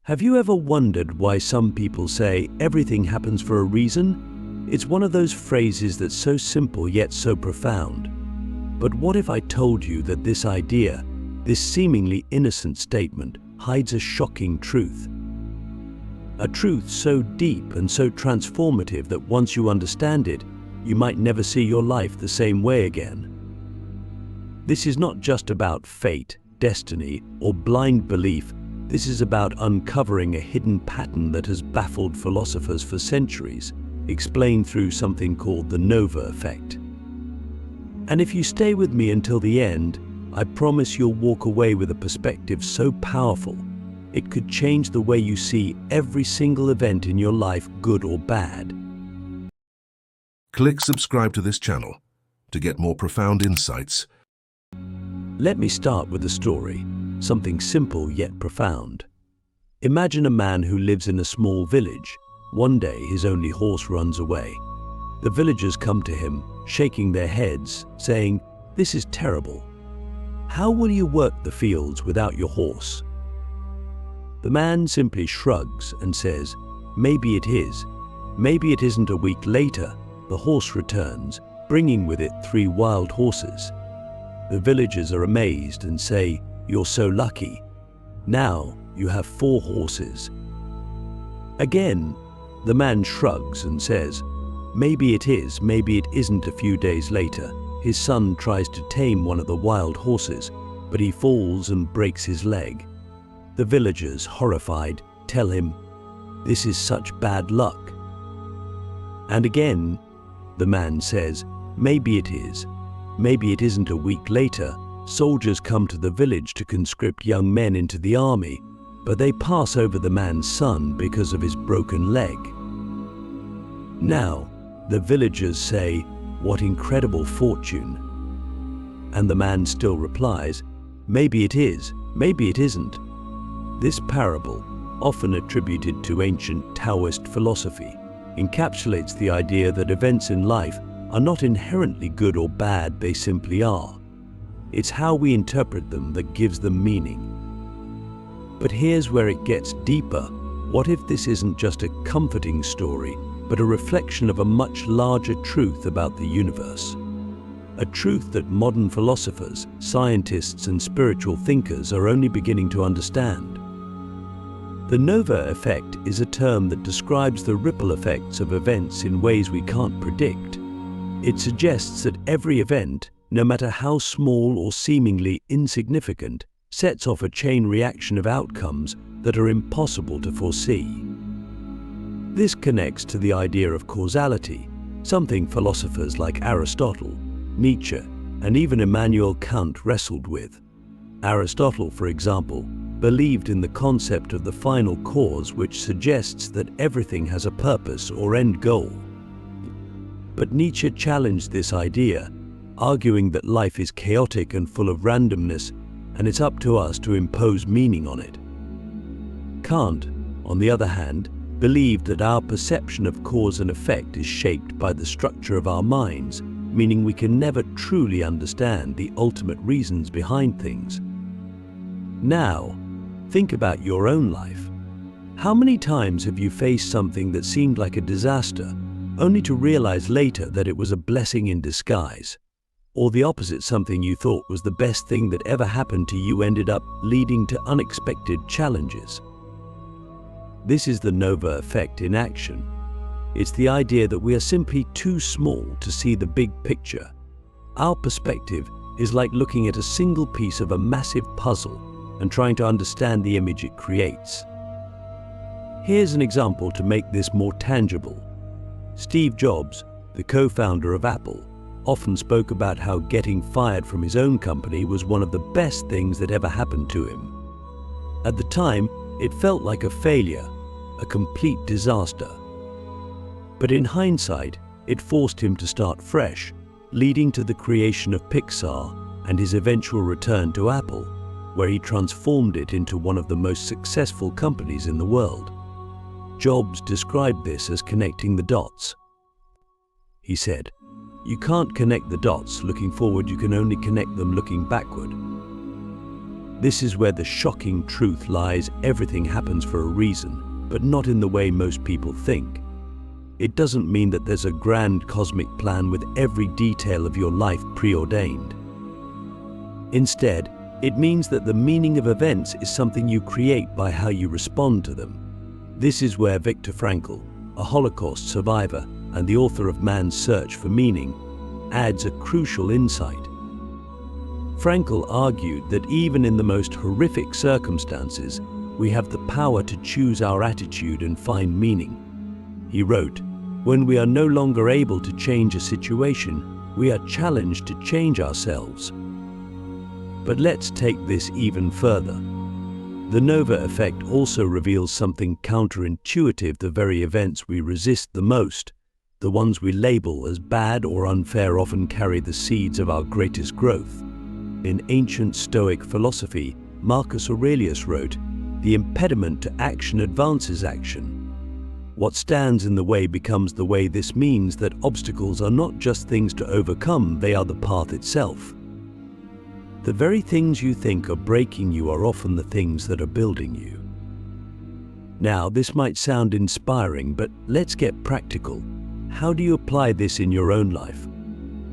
Have you ever wondered why some people say everything happens for a reason? It's one of those phrases that's so simple yet so profound. But what if I told you that this idea, this seemingly innocent statement, hides a shocking truth? A truth so deep and so transformative that once you understand it, you might never see your life the same way again. This is not just about fate, destiny, or blind belief. This is about uncovering a hidden pattern that has baffled philosophers for centuries, explained through something called the Nova effect. And if you stay with me until the end, I promise you'll walk away with a perspective so powerful, it could change the way you see every single event in your life, good or bad. Click subscribe to this channel to get more profound insights. Let me start with a story, something simple yet profound. Imagine a man who lives in a small village. One day his only horse runs away. The villagers come to him, shaking their heads, saying, "This is terrible. How will you work the fields without your horse?" The man simply shrugs and says, "Maybe it is. Maybe it isn't." A week later, the horse returns, bringing with it 3 wild horses. The villagers are amazed and say, "You're so lucky. Now you have 4 horses." Again, the man shrugs and says, "Maybe it is, maybe it isn't." A few days later, his son tries to tame one of the wild horses, but he falls and breaks his leg. The villagers, horrified, tell him, "This is such bad luck." And again, the man says, "Maybe it is. Maybe it isn't." A week later, soldiers come to the village to conscript young men into the army, but they pass over the man's son because of his broken leg. Now, the villagers say, "What incredible fortune." And the man still replies, "Maybe it is, maybe it isn't." This parable, often attributed to ancient Taoist philosophy, encapsulates the idea that events in life are not inherently good or bad, they simply are. It's how we interpret them that gives them meaning. But here's where it gets deeper. What if this isn't just a comforting story, but a reflection of a much larger truth about the universe? A truth that modern philosophers, scientists, and spiritual thinkers are only beginning to understand. The Nova effect is a term that describes the ripple effects of events in ways we can't predict. It suggests that every event, no matter how small or seemingly insignificant, sets off a chain reaction of outcomes that are impossible to foresee. This connects to the idea of causality, something philosophers like Aristotle, Nietzsche, and even Immanuel Kant wrestled with. Aristotle, for example, believed in the concept of the final cause, which suggests that everything has a purpose or end goal. But Nietzsche challenged this idea, arguing that life is chaotic and full of randomness, and it's up to us to impose meaning on it. Kant, on the other hand, believed that our perception of cause and effect is shaped by the structure of our minds, meaning we can never truly understand the ultimate reasons behind things. Now, think about your own life. How many times have you faced something that seemed like a disaster, only to realize later that it was a blessing in disguise? Or the opposite, something you thought was the best thing that ever happened to you ended up leading to unexpected challenges? This is the Nova effect in action. It's the idea that we are simply too small to see the big picture. Our perspective is like looking at a single piece of a massive puzzle and trying to understand the image it creates. Here's an example to make this more tangible. Steve Jobs, the co-founder of Apple, often spoke about how getting fired from his own company was one of the best things that ever happened to him. At the time, it felt like a failure, a complete disaster. But in hindsight, it forced him to start fresh, leading to the creation of Pixar and his eventual return to Apple, where he transformed it into one of the most successful companies in the world. Jobs described this as connecting the dots. He said, "You can't connect the dots looking forward, you can only connect them looking backward." This is where the shocking truth lies. Everything happens for a reason, but not in the way most people think. It doesn't mean that there's a grand cosmic plan with every detail of your life preordained. Instead, it means that the meaning of events is something you create by how you respond to them. This is where Viktor Frankl, a Holocaust survivor and the author of Man's Search for Meaning, adds a crucial insight. Frankl argued that even in the most horrific circumstances, we have the power to choose our attitude and find meaning. He wrote, "When we are no longer able to change a situation, we are challenged to change ourselves." But let's take this even further. The Nova effect also reveals something counterintuitive. The very events we resist the most, the ones we label as bad or unfair, often carry the seeds of our greatest growth. In ancient Stoic philosophy, Marcus Aurelius wrote, "The impediment to action advances action. What stands in the way becomes the way." This means that obstacles are not just things to overcome, they are the path itself. The very things you think are breaking you are often the things that are building you. Now, this might sound inspiring, but let's get practical. How do you apply this in your own life?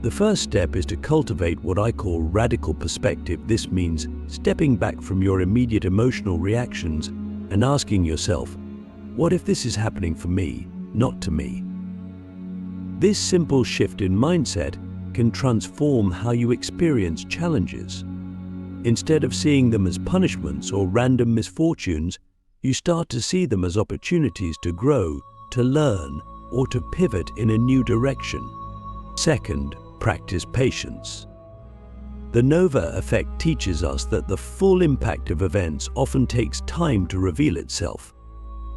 The first step is to cultivate what I call radical perspective. This means stepping back from your immediate emotional reactions and asking yourself, what if this is happening for me, not to me? This simple shift in mindset can transform how you experience challenges. Instead of seeing them as punishments or random misfortunes, you start to see them as opportunities to grow, to learn, or to pivot in a new direction. Second, practice patience. The Nova effect teaches us that the full impact of events often takes time to reveal itself.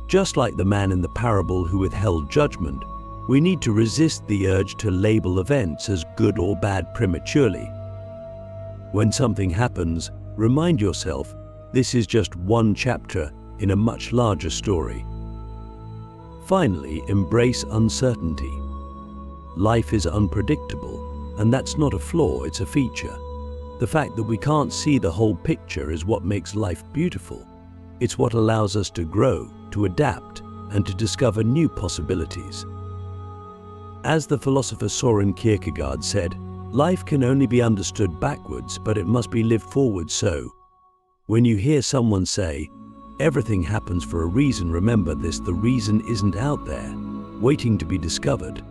Just like the man in the parable who withheld judgment, we need to resist the urge to label events as good or bad prematurely. When something happens, remind yourself, this is just one chapter in a much larger story. Finally, embrace uncertainty. Life is unpredictable, and that's not a flaw, it's a feature. The fact that we can't see the whole picture is what makes life beautiful. It's what allows us to grow, to adapt, and to discover new possibilities. As the philosopher Soren Kierkegaard said, life can only be understood backwards, but it must be lived forward. So, when you hear someone say, "Everything happens for a reason," remember this: the reason isn't out there, waiting to be discovered.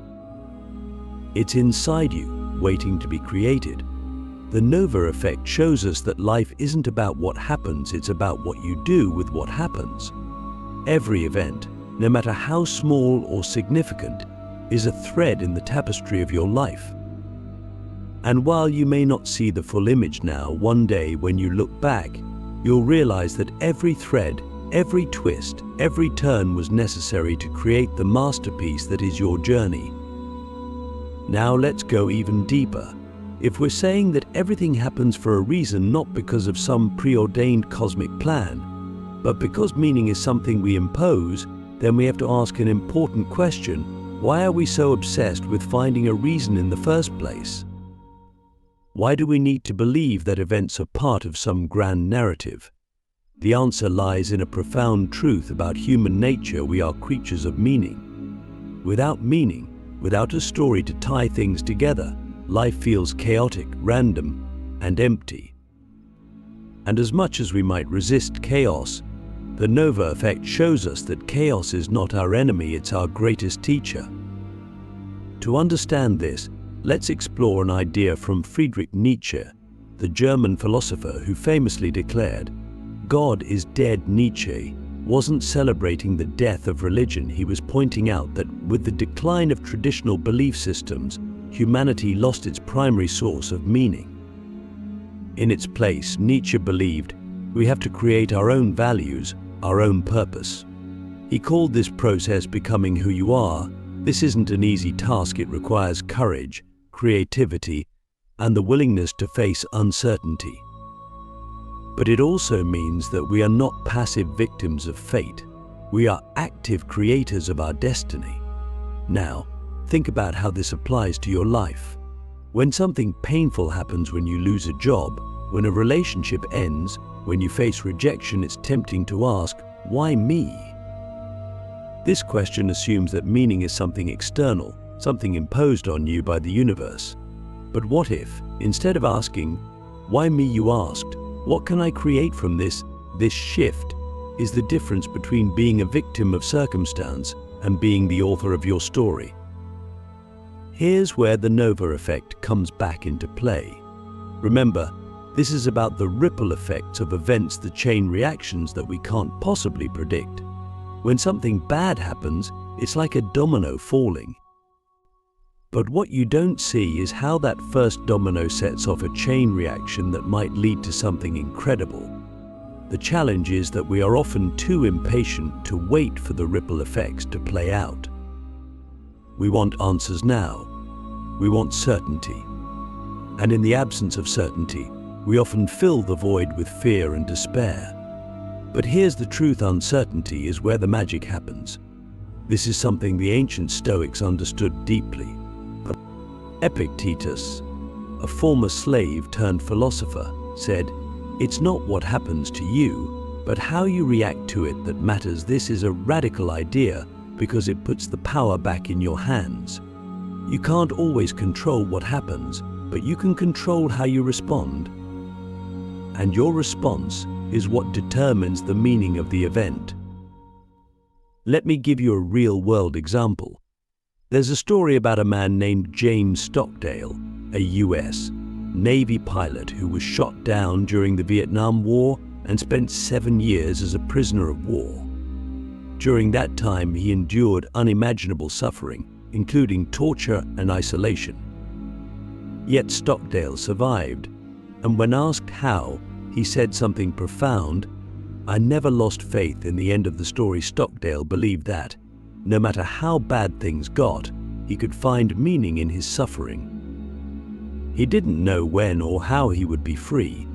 It's inside you, waiting to be created. The Nova effect shows us that life isn't about what happens, it's about what you do with what happens. Every event, no matter how small or significant, is a thread in the tapestry of your life. And while you may not see the full image now, one day when you look back, you'll realize that every thread, every twist, every turn was necessary to create the masterpiece that is your journey. Now let's go even deeper. If we're saying that everything happens for a reason, not because of some preordained cosmic plan, but because meaning is something we impose, then we have to ask an important question: why are we so obsessed with finding a reason in the first place? Why do we need to believe that events are part of some grand narrative? The answer lies in a profound truth about human nature: we are creatures of meaning. Without meaning, without a story to tie things together, life feels chaotic, random, and empty. And as much as we might resist chaos, the Nova effect shows us that chaos is not our enemy, it's our greatest teacher. To understand this, let's explore an idea from Friedrich Nietzsche, the German philosopher who famously declared, "God is dead." Nietzsche wasn't celebrating the death of religion, he was pointing out that with the decline of traditional belief systems, humanity lost its primary source of meaning. In its place, Nietzsche believed we have to create our own values, our own purpose. He called this process becoming who you are. This isn't an easy task, it requires courage, creativity, and the willingness to face uncertainty. But it also means that we are not passive victims of fate. We are active creators of our destiny. Now, think about how this applies to your life. When something painful happens, when you lose a job, when a relationship ends, When you face rejection, it's tempting to ask, why me? This question assumes that meaning is something external, something imposed on you by the universe. But what if, instead of asking, why me, you asked, what can I create from this? This shift is the difference between being a victim of circumstance and being the author of your story. Here's where the Nova effect comes back into play. Remember, this is about the ripple effects of events, the chain reactions that we can't possibly predict. When something bad happens, it's like a domino falling. But what you don't see is how that first domino sets off a chain reaction that might lead to something incredible. The challenge is that we are often too impatient to wait for the ripple effects to play out. We want answers now. We want certainty. And in the absence of certainty, we often fill the void with fear and despair. But here's the truth: uncertainty is where the magic happens. This is something the ancient Stoics understood deeply. Epictetus, a former slave turned philosopher, said, "It's not what happens to you, but how you react to it that matters." This is a radical idea because it puts the power back in your hands. You can't always control what happens, but you can control how you respond. And your response is what determines the meaning of the event. Let me give you a real-world example. There's a story about a man named James Stockdale, a US Navy pilot who was shot down during the Vietnam War and spent 7 years as a prisoner of war. During that time, he endured unimaginable suffering, including torture and isolation. Yet Stockdale survived, and when asked how, he said something profound. "I never lost faith." In the end of the story, Stockdale believed that, no matter how bad things got, he could find meaning in his suffering. He didn't know when or how he would be free,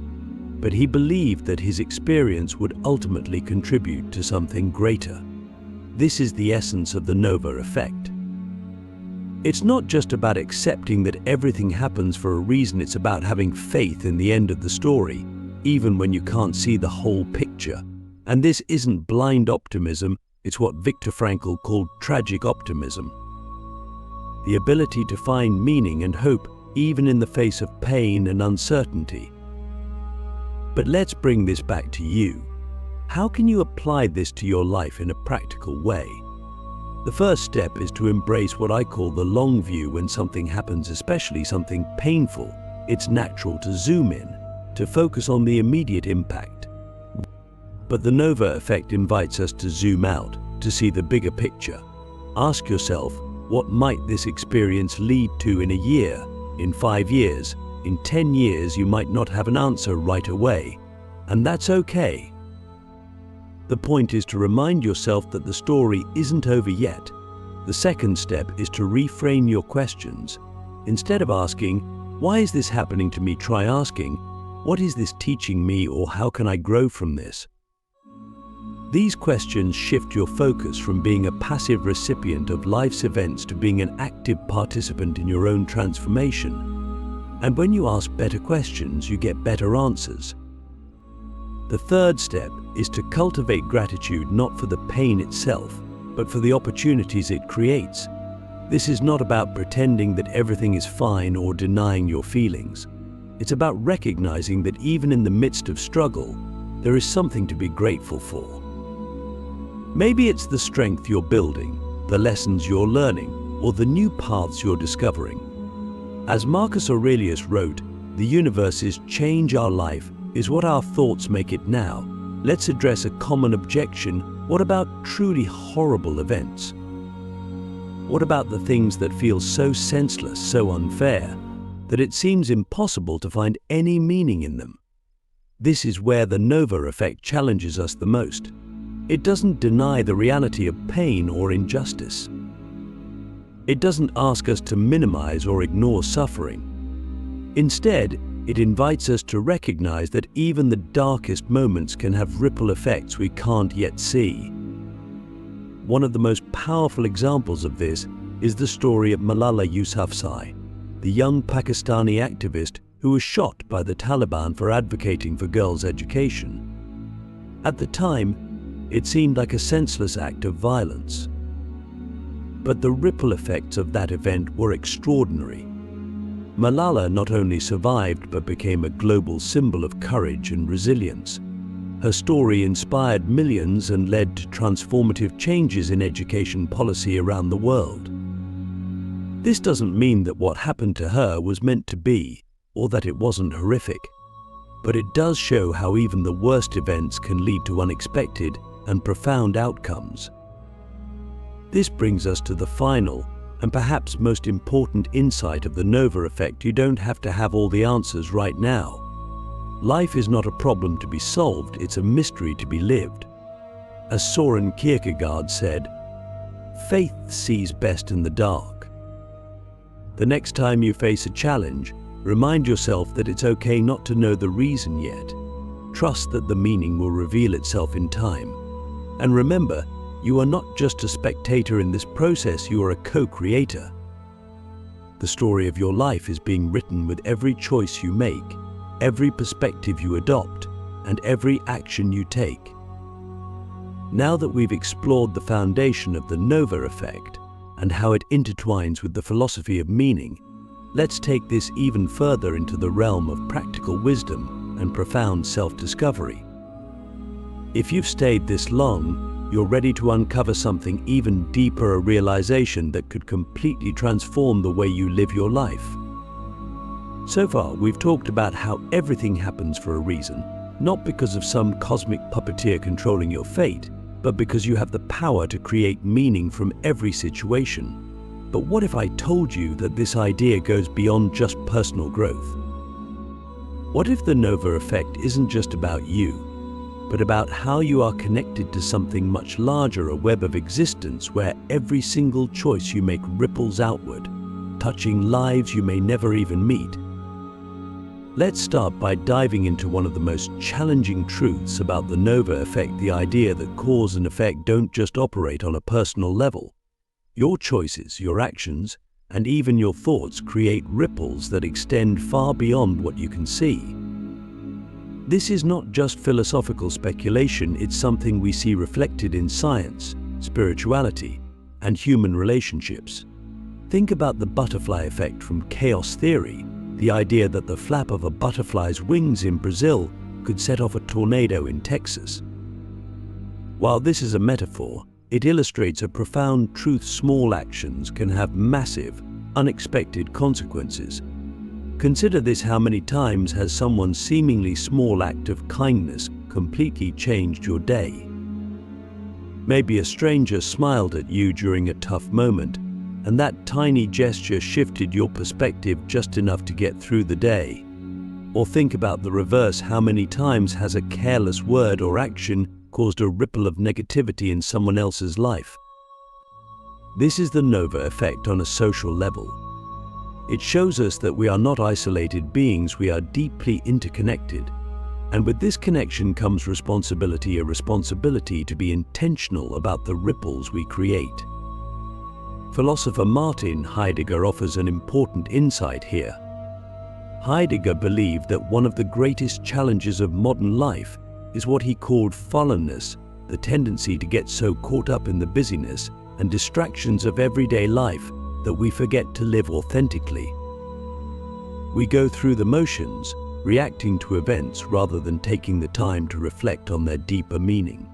but he believed that his experience would ultimately contribute to something greater. This is the essence of the Nova effect. It's not just about accepting that everything happens for a reason, it's about having faith in the end of the story, even when you can't see the whole picture. And this isn't blind optimism, it's what Viktor Frankl called tragic optimism. The ability to find meaning and hope even in the face of pain and uncertainty. But let's bring this back to you. How can you apply this to your life in a practical way? The first step is to embrace what I call the long view. When something happens, especially something painful, it's natural to zoom in, to focus on the immediate impact. But the Nova effect invites us to zoom out, to see the bigger picture. Ask yourself, what might this experience lead to in a year, in 5 years, in 10 years? You might not have an answer right away, and that's okay. The point is to remind yourself that the story isn't over yet. The second step is to reframe your questions. Instead of asking, "Why is this happening to me?" try asking, "What is this teaching me?" or "How can I grow from this?" These questions shift your focus from being a passive recipient of life's events to being an active participant in your own transformation. And when you ask better questions, you get better answers. The third step is to cultivate gratitude, not for the pain itself, but for the opportunities it creates. This is not about pretending that everything is fine or denying your feelings. It's about recognizing that even in the midst of struggle, there is something to be grateful for. Maybe it's the strength you're building, the lessons you're learning, or the new paths you're discovering. As Marcus Aurelius wrote, "The universe's change our life is what our thoughts make it now." Let's address a common objection. What about truly horrible events? What about the things that feel so senseless, so unfair, that it seems impossible to find any meaning in them? This is where the Nova effect challenges us the most. It doesn't deny the reality of pain or injustice. It doesn't ask us to minimize or ignore suffering. Instead, it invites us to recognize that even the darkest moments can have ripple effects we can't yet see. One of the most powerful examples of this is the story of Malala Yousafzai, the young Pakistani activist who was shot by the Taliban for advocating for girls' education. At the time, it seemed like a senseless act of violence. But the ripple effects of that event were extraordinary. Malala not only survived but became a global symbol of courage and resilience. Her story inspired millions and led to transformative changes in education policy around the world. This doesn't mean that what happened to her was meant to be, or that it wasn't horrific, but it does show how even the worst events can lead to unexpected and profound outcomes. This brings us to the final and perhaps most important insight of the Nova effect. You don't have to have all the answers right now. Life is not a problem to be solved, it's a mystery to be lived. As Søren Kierkegaard said, faith sees best in the dark. The next time you face a challenge, remind yourself that it's okay not to know the reason yet. Trust that the meaning will reveal itself in time. And remember, you are not just a spectator in this process, you are a co-creator. The story of your life is being written with every choice you make, every perspective you adopt, and every action you take. Now that we've explored the foundation of the Nova effect and how it intertwines with the philosophy of meaning, let's take this even further into the realm of practical wisdom and profound self-discovery. If you've stayed this long, you're ready to uncover something even deeper, a realization that could completely transform the way you live your life. So far, we've talked about how everything happens for a reason, not because of some cosmic puppeteer controlling your fate, but because you have the power to create meaning from every situation. But what if I told you that this idea goes beyond just personal growth? What if the Nova effect isn't just about you, but about how you are connected to something much larger, a web of existence where every single choice you make ripples outward, touching lives you may never even meet? Let's start by diving into one of the most challenging truths about the Nova effect, the idea that cause and effect don't just operate on a personal level. Your choices, your actions, and even your thoughts create ripples that extend far beyond what you can see. This is not just philosophical speculation, it's something we see reflected in science, spirituality, and human relationships. Think about the butterfly effect from chaos theory, the idea that the flap of a butterfly's wings in Brazil could set off a tornado in Texas. While this is a metaphor, it illustrates a profound truth: small actions can have massive, unexpected consequences. Consider this: how many times has someone's seemingly small act of kindness completely changed your day? Maybe a stranger smiled at you during a tough moment, and that tiny gesture shifted your perspective just enough to get through the day. Or think about the reverse: how many times has a careless word or action caused a ripple of negativity in someone else's life? This is the Nova effect on a social level. It shows us that we are not isolated beings, we are deeply interconnected. And with this connection comes responsibility, a responsibility to be intentional about the ripples we create. Philosopher Martin Heidegger offers an important insight here. Heidegger believed that one of the greatest challenges of modern life is what he called fallenness, the tendency to get so caught up in the busyness and distractions of everyday life that we forget to live authentically. We go through the motions, reacting to events rather than taking the time to reflect on their deeper meaning.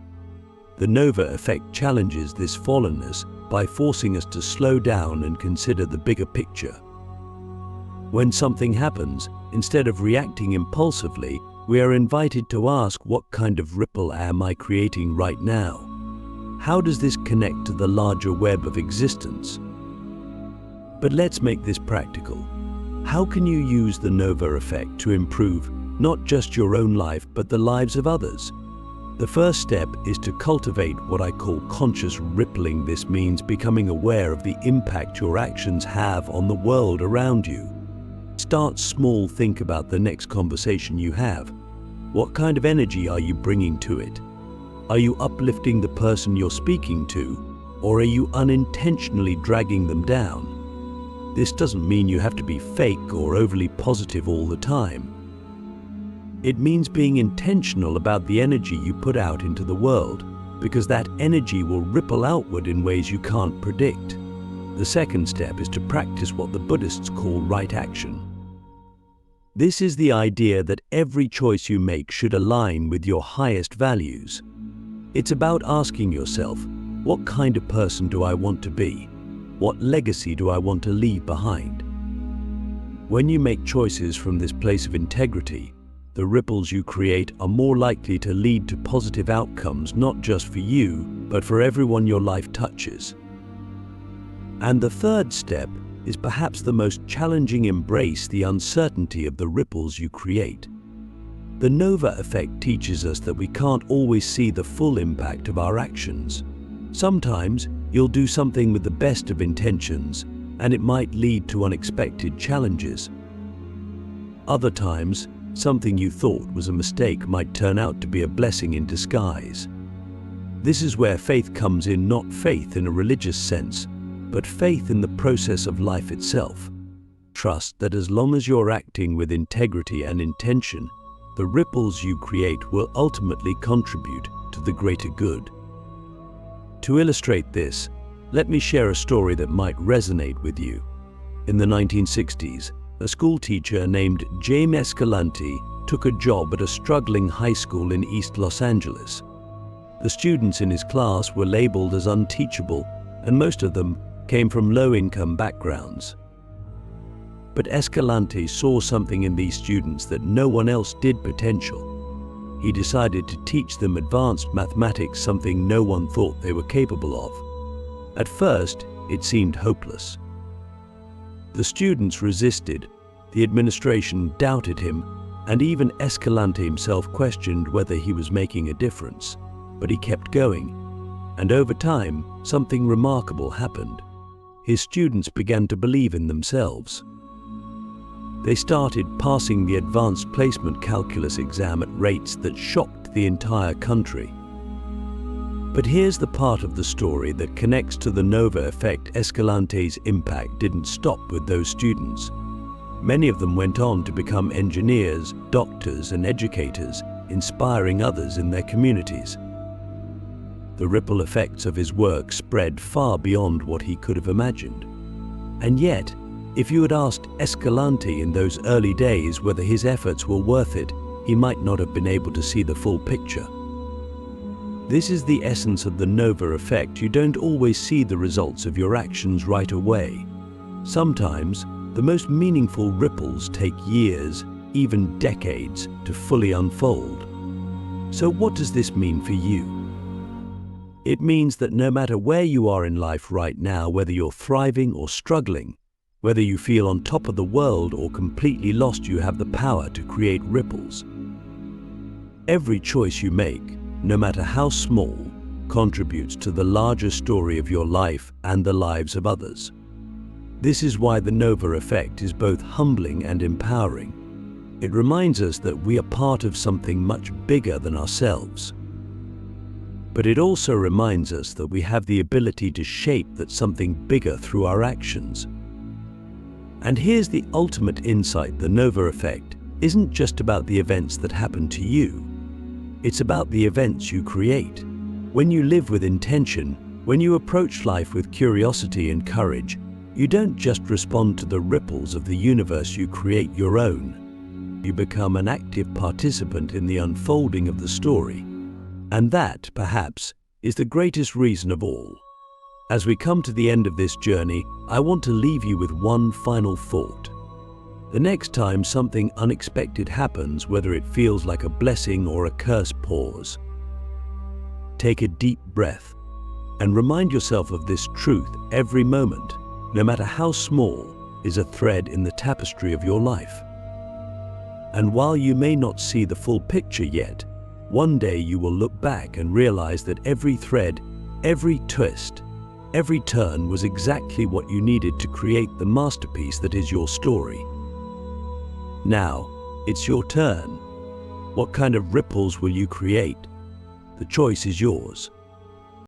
The Nova effect challenges this fallenness by forcing us to slow down and consider the bigger picture. When something happens, instead of reacting impulsively, we are invited to ask, what kind of ripple am I creating right now? How does this connect to the larger web of existence? But let's make this practical. How can you use the Nova effect to improve not just your own life, but the lives of others? The first step is to cultivate what I call conscious rippling. This means becoming aware of the impact your actions have on the world around you. Start small. Think about the next conversation you have. What kind of energy are you bringing to it? Are you uplifting the person you're speaking to, or are you unintentionally dragging them down? This doesn't mean you have to be fake or overly positive all the time. It means being intentional about the energy you put out into the world, because that energy will ripple outward in ways you can't predict. The second step is to practice what the Buddhists call right action. This is the idea that every choice you make should align with your highest values. It's about asking yourself, what kind of person do I want to be? What legacy do I want to leave behind? When you make choices from this place of integrity, the ripples you create are more likely to lead to positive outcomes, not just for you, but for everyone your life touches. And the third step is perhaps the most challenging: embrace the uncertainty of the ripples you create. The Nova effect teaches us that we can't always see the full impact of our actions. Sometimes you'll do something with the best of intentions, and it might lead to unexpected challenges. Other times, something you thought was a mistake might turn out to be a blessing in disguise. This is where faith comes in, not faith in a religious sense, but faith in the process of life itself. Trust that as long as you're acting with integrity and intention, the ripples you create will ultimately contribute to the greater good. To illustrate this, let me share a story that might resonate with you. In the 1960s, a school teacher named James Escalante took a job at a struggling high school in East Los Angeles. The students in his class were labeled as unteachable, and most of them came from low-income backgrounds. But Escalante saw something in these students that no one else did: potential. He decided to teach them advanced mathematics, something no one thought they were capable of. At first, it seemed hopeless. The students resisted, the administration doubted him, and even Escalante himself questioned whether he was making a difference. But he kept going, and over time, something remarkable happened. His students began to believe in themselves. They started passing the advanced placement calculus exam at rates that shocked the entire country. But here's the part of the story that connects to the Nova effect. Escalante's impact didn't stop with those students. Many of them went on to become engineers, doctors, and educators, inspiring others in their communities. The ripple effects of his work spread far beyond what he could have imagined. And yet, if you had asked Escalante in those early days whether his efforts were worth it, he might not have been able to see the full picture. This is the essence of the Nova effect. You don't always see the results of your actions right away. Sometimes, the most meaningful ripples take years, even decades, to fully unfold. So what does this mean for you? It means that no matter where you are in life right now, whether you're thriving or struggling, whether you feel on top of the world or completely lost, you have the power to create ripples. Every choice you make, no matter how small, contributes to the larger story of your life and the lives of others. This is why the Nova effect is both humbling and empowering. It reminds us that we are part of something much bigger than ourselves. But it also reminds us that we have the ability to shape that something bigger through our actions. And here's the ultimate insight: the Nova effect isn't just about the events that happen to you. It's about the events you create. When you live with intention, when you approach life with curiosity and courage, you don't just respond to the ripples of the universe, you create your own. You become an active participant in the unfolding of the story. And that, perhaps, is the greatest reason of all. As we come to the end of this journey, I want to leave you with one final thought. The next time something unexpected happens, whether it feels like a blessing or a curse, pause. Take a deep breath and remind yourself of this truth: every moment, no matter how small, is a thread in the tapestry of your life. And while you may not see the full picture yet, one day you will look back and realize that every thread, every twist, every turn was exactly what you needed to create the masterpiece that is your story. Now, it's your turn. What kind of ripples will you create? The choice is yours.